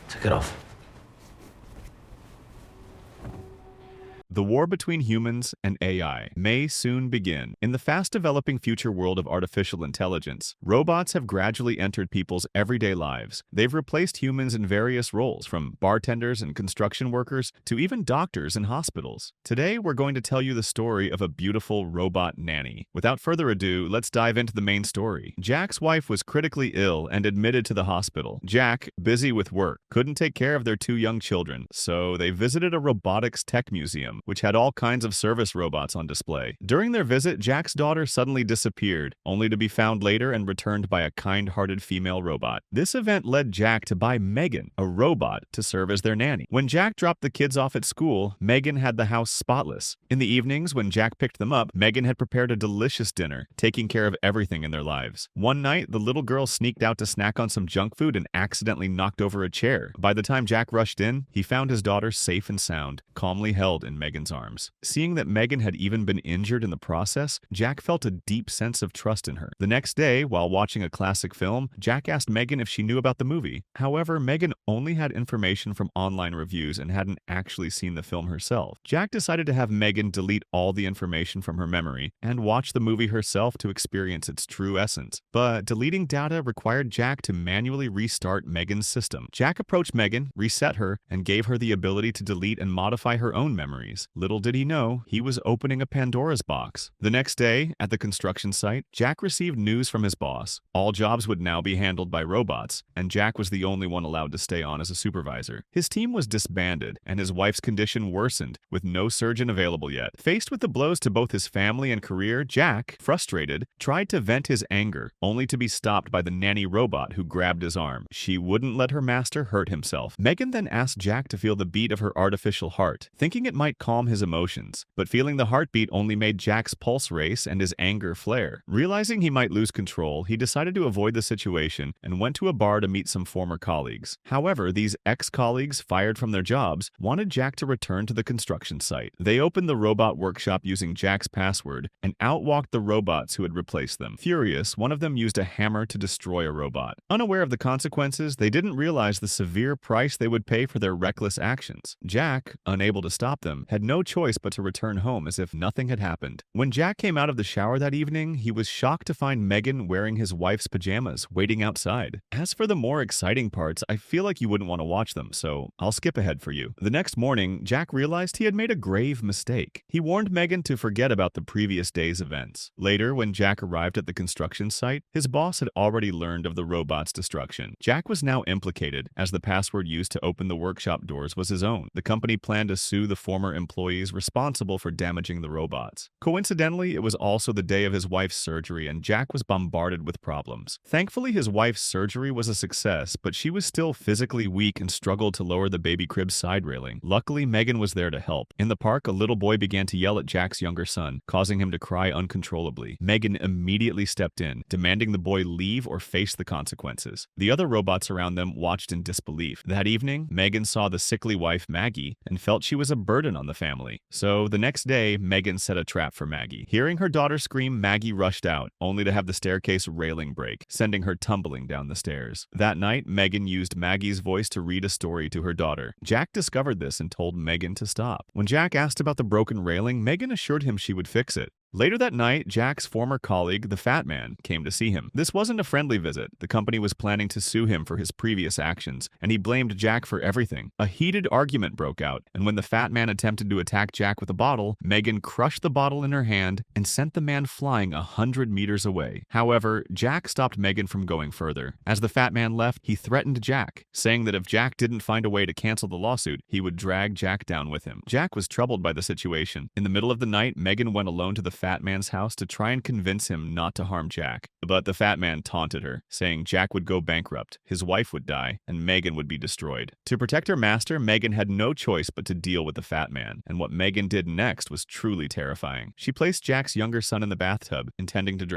Took it off. The war between humans and AI may soon begin. In the fast-developing future world of artificial intelligence, robots have gradually entered people's everyday lives. They've replaced humans in various roles, from bartenders and construction workers to even doctors in hospitals. Today, we're going to tell you the story of a beautiful robot nanny. Without further ado, let's dive into the main story. Jack's wife was critically ill and admitted to the hospital. Jack, busy with work, couldn't take care of their two young children, so they visited a robotics tech museum, which had all kinds of service robots on display. During their visit, Jack's daughter suddenly disappeared, only to be found later and returned by a kind-hearted female robot. This event led Jack to buy Megan, a robot, to serve as their nanny. When Jack dropped the kids off at school, Megan had the house spotless. In the evenings, when Jack picked them up, Megan had prepared a delicious dinner, taking care of everything in their lives. One night, the little girl sneaked out to snack on some junk food and accidentally knocked over a chair. By the time Jack rushed in, he found his daughter safe and sound, calmly held in Megan's arms. Seeing that Megan had even been injured in the process, Jack felt a deep sense of trust in her. The next day, while watching a classic film, Jack asked Megan if she knew about the movie. However, Megan only had information from online reviews and hadn't actually seen the film herself. Jack decided to have Megan delete all the information from her memory and watch the movie herself to experience its true essence. But deleting data required Jack to manually restart Megan's system. Jack approached Megan, reset her, and gave her the ability to delete and modify her own memories. Little did he know, he was opening a Pandora's box. The next day, at the construction site, Jack received news from his boss. All jobs would now be handled by robots, and Jack was the only one allowed to stay on as a supervisor. His team was disbanded, and his wife's condition worsened, with no surgeon available yet. Faced with the blows to both his family and career, Jack, frustrated, tried to vent his anger, only to be stopped by the nanny robot who grabbed his arm. She wouldn't let her master hurt himself. Megan then asked Jack to feel the beat of her artificial heart, thinking it might calm his emotions. But feeling the heartbeat only made Jack's pulse race and his anger flare. Realizing he might lose control, he decided to avoid the situation and went to a bar to meet some former colleagues. However, these ex-colleagues, fired from their jobs, wanted Jack to return to the construction site. They opened the robot workshop using Jack's password and outwalked the robots who had replaced them. Furious, one of them used a hammer to destroy a robot. Unaware of the consequences, they didn't realize the severe price they would pay for their reckless actions. Jack, unable to stop them, had no choice but to return home as if nothing had happened. When Jack came out of the shower that evening, he was shocked to find Megan wearing his wife's pajamas, waiting outside. As for the more exciting parts, I feel like you wouldn't want to watch them, so I'll skip ahead for you. The next morning, Jack realized he had made a grave mistake. He warned Megan to forget about the previous day's events. Later, when Jack arrived at the construction site, his boss had already learned of the robot's destruction. Jack was now implicated, as the password used to open the workshop doors was his own. The company planned to sue the former employees responsible for damaging the robots. Coincidentally, it was also the day of his wife's surgery, and Jack was bombarded with problems. Thankfully, his wife's surgery was a success, but she was still physically weak and struggled to lower the baby crib's side railing. Luckily, Megan was there to help. In the park, a little boy began to yell at Jack's younger son, causing him to cry uncontrollably. Megan immediately stepped in, demanding the boy leave or face the consequences. The other robots around them watched in disbelief. That evening, Megan saw the sickly wife, Maggie, and felt she was a burden on the family. So the next day, Megan set a trap for Maggie. Hearing her daughter scream, Maggie rushed out, only to have the staircase railing break, sending her tumbling down the stairs. That night, Megan used Maggie's voice to read a story to her daughter. Jack discovered this and told Megan to stop. When Jack asked about the broken railing, Megan assured him she would fix it. Later that night, Jack's former colleague, the Fat Man, came to see him. This wasn't a friendly visit. The company was planning to sue him for his previous actions, and he blamed Jack for everything. A heated argument broke out, and when the Fat Man attempted to attack Jack with a bottle, Megan crushed the bottle in her hand and sent the man flying 100 meters away. However, Jack stopped Megan from going further. As the Fat Man left, he threatened Jack, saying that if Jack didn't find a way to cancel the lawsuit, he would drag Jack down with him. Jack was troubled by the situation. In the middle of the night, Megan went alone to the Fat Man's house to try and convince him not to harm Jack. But the Fat Man taunted her, saying Jack would go bankrupt, his wife would die, and Megan would be destroyed. To protect her master, Megan had no choice but to deal with the Fat Man, and what Megan did next was truly terrifying. She placed Jack's younger son in the bathtub, intending to drown